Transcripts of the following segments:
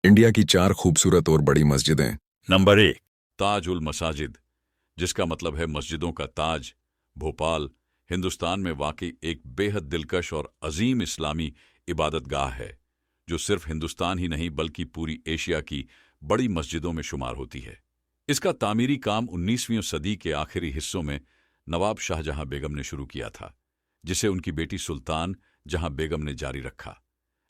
India की 4 खूबसूरत और बड़ी मस्जिदें। नंबर 1, ताज उल मसाजिद, जिसका मतलब है मस्जिदों का ताज, भोपाल, हिंदुस्तान में वाकई एक बेहद दिलकश और अजीम इस्लामी इबादतगाह है, जो सिर्फ हिंदुस्तान ही नहीं बल्कि पूरी एशिया की बड़ी मस्जिदों में शुमार होती है। इसका तामीरी काम 19वीं सदी के आखिरी हिस्सों में नवाब शाहजहां बेगम ने शुरू किया था, जिसे उनकी बेटी सुल्तान जहां बेगम ने जारी रखा।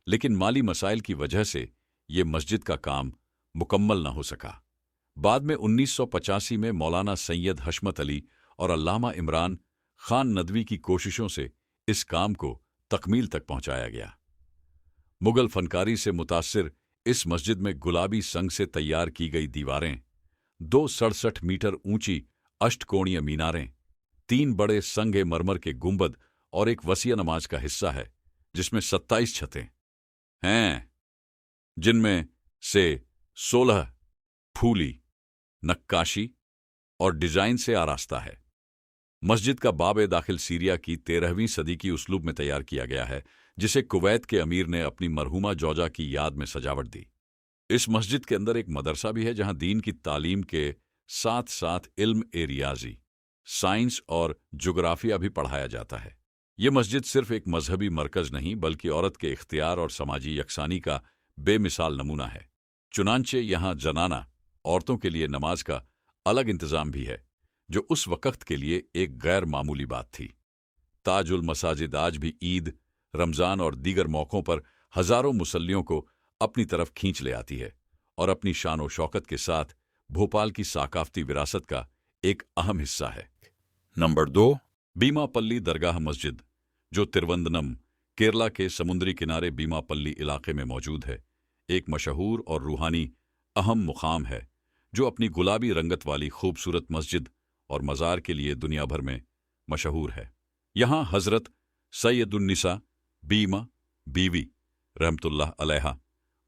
लेकिन माली मसाइल की वजह से ये मस्जिद का काम मुकम्मल न हो सका। बाद में 1985 में मौलाना सैयद हशमत अली और अल्लामा इमरान खान नदवी की कोशिशों से इस काम को तकमील तक पहुंचाया गया। मुगल फनकारी से मुतासिर इस मस्जिद में गुलाबी संग से तैयार की गई दीवारें, 267 मीटर ऊंची अष्टकोणीय मीनारें, 3 बड़े संगे मरमर के गुंबद और एक वसीय नमाज का हिस्सा है, जिसमें 27 छतें हैं, जिनमें से 16 फूली, नक्काशी और डिजाइन से आरास्ता है। मस्जिद का बाब दाखिल सीरिया की 13वीं सदी की उसलूब में तैयार किया गया है, जिसे कुवैत के अमीर ने अपनी मरहूमा जौजा की याद में सजावट दी। इस मस्जिद के अंदर एक मदरसा भी है, जहां दीन की तालीम के साथ साथ इल्म रियाजी, साइंस और जोग्राफिया भी पढ़ाया जाता है। यह मस्जिद सिर्फ एक मजहबी मरकज नहीं बल्कि औरत के इख्तियार और समाजी यकसानी का बेमिसाल नमूना है। चुनांचे यहाँ जनाना औरतों के लिए नमाज का अलग इंतजाम भी है, जो उस वक्त के लिए एक गैर मामूली बात थी। ताजुल मसाजिद आज भी ईद, रमजान और दीगर मौक़ों पर हजारों मुसल्लियों को अपनी तरफ खींच ले आती है और अपनी शान और शौकत के साथ भोपाल की साकाफती विरासत का एक अहम हिस्सा है। नंबर 2, बीमापल्ली दरगाह मस्जिद, जो तिरुवंदनम, केरला के समुद्री किनारे बीमापल्ली इलाके में मौजूद है, एक मशहूर और रूहानी अहम मुकाम है, जो अपनी गुलाबी रंगत वाली खूबसूरत मस्जिद और मज़ार के लिए दुनिया भर में मशहूर है। यहाँ हज़रत सैयदुन्निसा बीमा बीवी रहमतुल्लाह अलैहा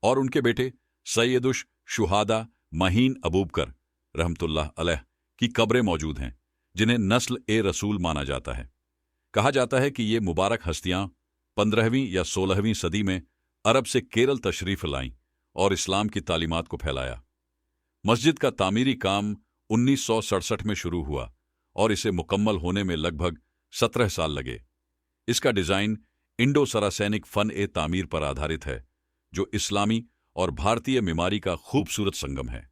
और उनके बेटे सैयदुश शुहादा महीन अबूबकर रहमतुल्लाह अलैह की कब्रें मौजूद हैं, जिन्हें नस्ल ए रसूल माना जाता है। कहा जाता है कि ये मुबारक हस्तियां 15वीं या 16वीं सदी में अरब से केरल तशरीफ लाईं और इस्लाम की तालीमात को फैलाया। मस्जिद का तामीरी काम 1967 में शुरू हुआ और इसे मुकम्मल होने में लगभग 17 साल लगे। इसका डिज़ाइन इंडो सरासैनिक फ़न-ए-तामीर पर आधारित है, जो इस्लामी और भारतीय मिमारी का खूबसूरत संगम है।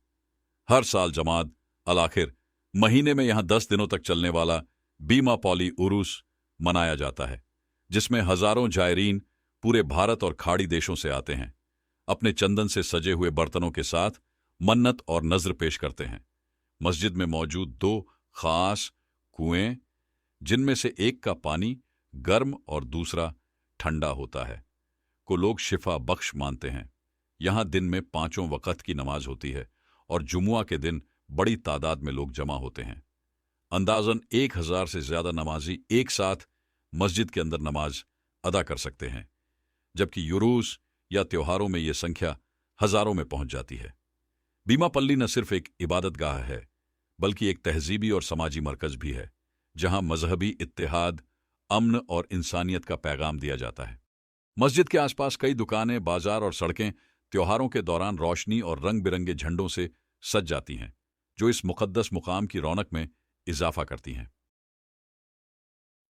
हर साल जमाद अल-आखिर महीने में यहाँ 10 दिनों तक चलने वाला बीमापल्ली उरूस मनाया जाता है, जिसमें हजारों जायरीन पूरे भारत और खाड़ी देशों से आते हैं। अपने चंदन से सजे हुए बर्तनों के साथ मन्नत और नज़र पेश करते हैं। मस्जिद में मौजूद 2 खास कुएं, जिनमें से एक का पानी गर्म और दूसरा ठंडा होता है, को लोग शिफा बख्श मानते हैं। यहाँ दिन में 5 वक्त की नमाज होती है और जुमुआ के दिन बड़ी तादाद में लोग जमा होते हैं। अंदाजन 1000 से ज्यादा नमाजी एक साथ मस्जिद के अंदर नमाज अदा कर सकते हैं, जबकि युरूस या त्योहारों में यह संख्या हजारों में पहुंच जाती है। बीमापल्ली न सिर्फ एक इबादतगाह है, बल्कि एक तहजीबी और समाजी मरकज भी है, जहां मजहबी इत्तेहाद, अमन और इंसानियत का पैगाम दिया जाता है। मस्जिद के आसपास कई दुकानें, बाजार और सड़कें त्योहारों के दौरान रोशनी और रंग बिरंगे झंडों से सज जाती हैं, जो इस मुकद्दस मुकाम की रौनक में इजाफा करती हैं।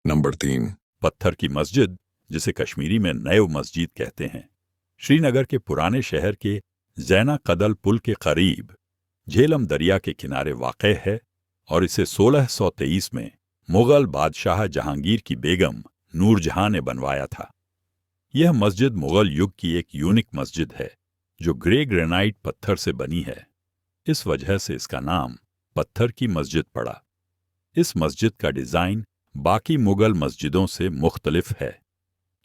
नंबर 3, पत्थर की मस्जिद, जिसे कश्मीरी में नैव मस्जिद कहते हैं, श्रीनगर के पुराने शहर के जैना कदल पुल के करीब झेलम दरिया के किनारे वाक़ है और इसे 1623 में मुगल बादशाह जहांगीर की बेगम नूरजहां ने बनवाया था। यह मस्जिद मुगल युग की एक यूनिक मस्जिद है, जो ग्रे ग्रेनाइट पत्थर से बनी है। इस वजह से इसका नाम पत्थर की मस्जिद पड़ा। इस मस्जिद का डिजाइन बाकी मुगल मस्जिदों से मुख्तलिफ है,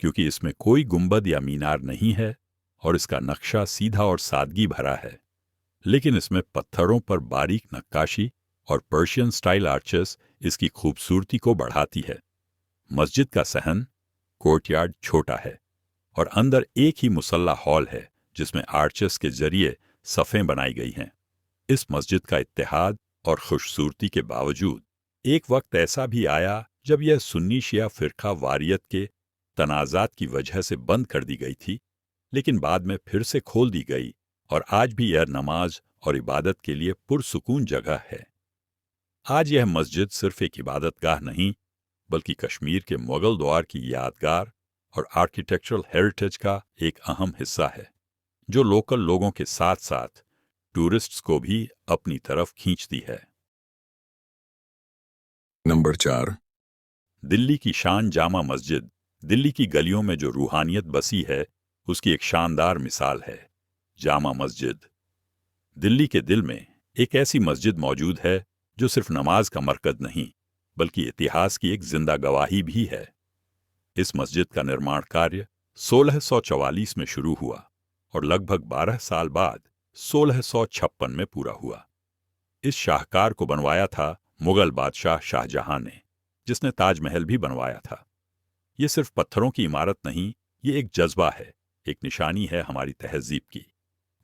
क्योंकि इसमें कोई गुंबद या मीनार नहीं है और इसका नक्शा सीधा और सादगी भरा है, लेकिन इसमें पत्थरों पर बारीक नक्काशी और पर्शियन स्टाइल आर्चेस इसकी खूबसूरती को बढ़ाती है। मस्जिद का सहन कोर्टयार्ड छोटा है और अंदर एक ही मुसल्ला हॉल है, जिसमें आर्चेस के जरिए सफ़ें बनाई गई हैं। इस मस्जिद का इत्तेहाद और खूबसूरती के बावजूद एक वक्त ऐसा भी आया जब यह सुन्नी शिया फिरका वारियत के तनाज़ात की वजह से बंद कर दी गई थी, लेकिन बाद में फिर से खोल दी गई اور آج بھی یہ نماز اور عبادت کے لیے پرسکون جگہ ہے۔ آج یہ مسجد صرف ایک عبادت گاہ نہیں بلکہ کشمیر کے مغل دور کی یادگار اور آرکیٹیکچرل ہیریٹیج کا ایک اہم حصہ ہے، جو لوکل لوگوں کے ساتھ ساتھ ٹورسٹس کو بھی اپنی طرف کھینچتی ہے۔ نمبر 4۔ دلی کی شان جامع مسجد دلی کی گلیوں میں جو روحانیت بسی ہے اس کی ایک شاندار مثال ہے۔ جامع مسجد دلی کے دل میں ایک ایسی مسجد موجود ہے جو صرف نماز کا مرکز نہیں بلکہ اتہاس کی ایک زندہ گواہی بھی ہے۔ اس مسجد کا نرمان کاریہ 1644 میں شروع ہوا اور لگ بھگ 12 سال بعد 1656 میں پورا ہوا۔ اس شاہکار کو بنوایا تھا مغل بادشاہ شاہ جہاں نے، جس نے تاج محل بھی بنوایا تھا۔ یہ صرف پتھروں کی عمارت نہیں، یہ ایک جذبہ ہے، ایک نشانی ہے ہماری تہذیب کی۔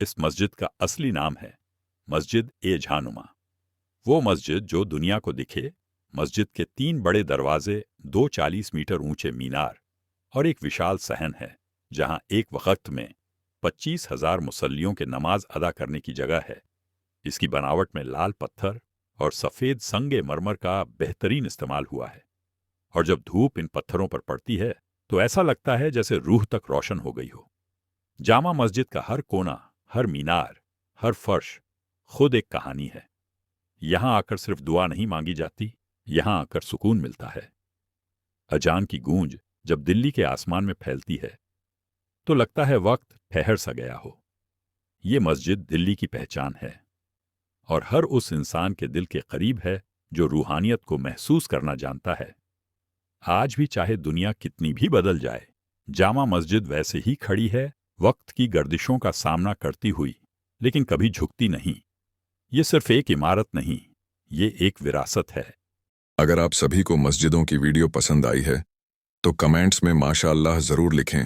اس مسجد کا اصلی نام ہے مسجد جہانما، وہ مسجد جو دنیا کو دکھے۔ مسجد کے 3 بڑے دروازے، 2 40 میٹر اونچے مینار اور ایک وشال صحن ہے جہاں ایک وقت میں 25,000 مصلیوں کے نماز ادا کرنے کی جگہ ہے۔ اس کی بناوٹ میں لال پتھر اور سفید سنگ مرمر کا بہترین استعمال ہوا ہے، اور جب دھوپ ان پتھروں پر پڑتی ہے تو ایسا لگتا ہے جیسے روح تک روشن ہو گئی ہو۔ جامع مسجد کا ہر کونا، ہر مینار، ہر فرش خود ایک کہانی ہے۔ یہاں آ کر صرف دعا نہیں مانگی جاتی، یہاں آ کر سکون ملتا ہے۔ اذان کی گونج جب دلی کے آسمان میں پھیلتی ہے تو لگتا ہے وقت ٹھہر سا گیا ہو۔ یہ مسجد دلی کی پہچان ہے اور ہر اس انسان کے دل کے قریب ہے جو روحانیت کو محسوس کرنا جانتا ہے۔ آج بھی چاہے دنیا کتنی بھی بدل جائے، جامع مسجد ویسے ہی کھڑی ہے، وقت کی گردشوں کا سامنا کرتی ہوئی، لیکن کبھی جھکتی نہیں۔ یہ صرف ایک عمارت نہیں، یہ ایک وراثت ہے۔ اگر آپ سبھی کو مسجدوں کی ویڈیو پسند آئی ہے تو کمنٹس میں ماشاءاللہ ضرور لکھیں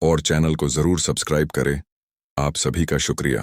اور چینل کو ضرور سبسکرائب کریں۔ آپ سبھی کا شکریہ۔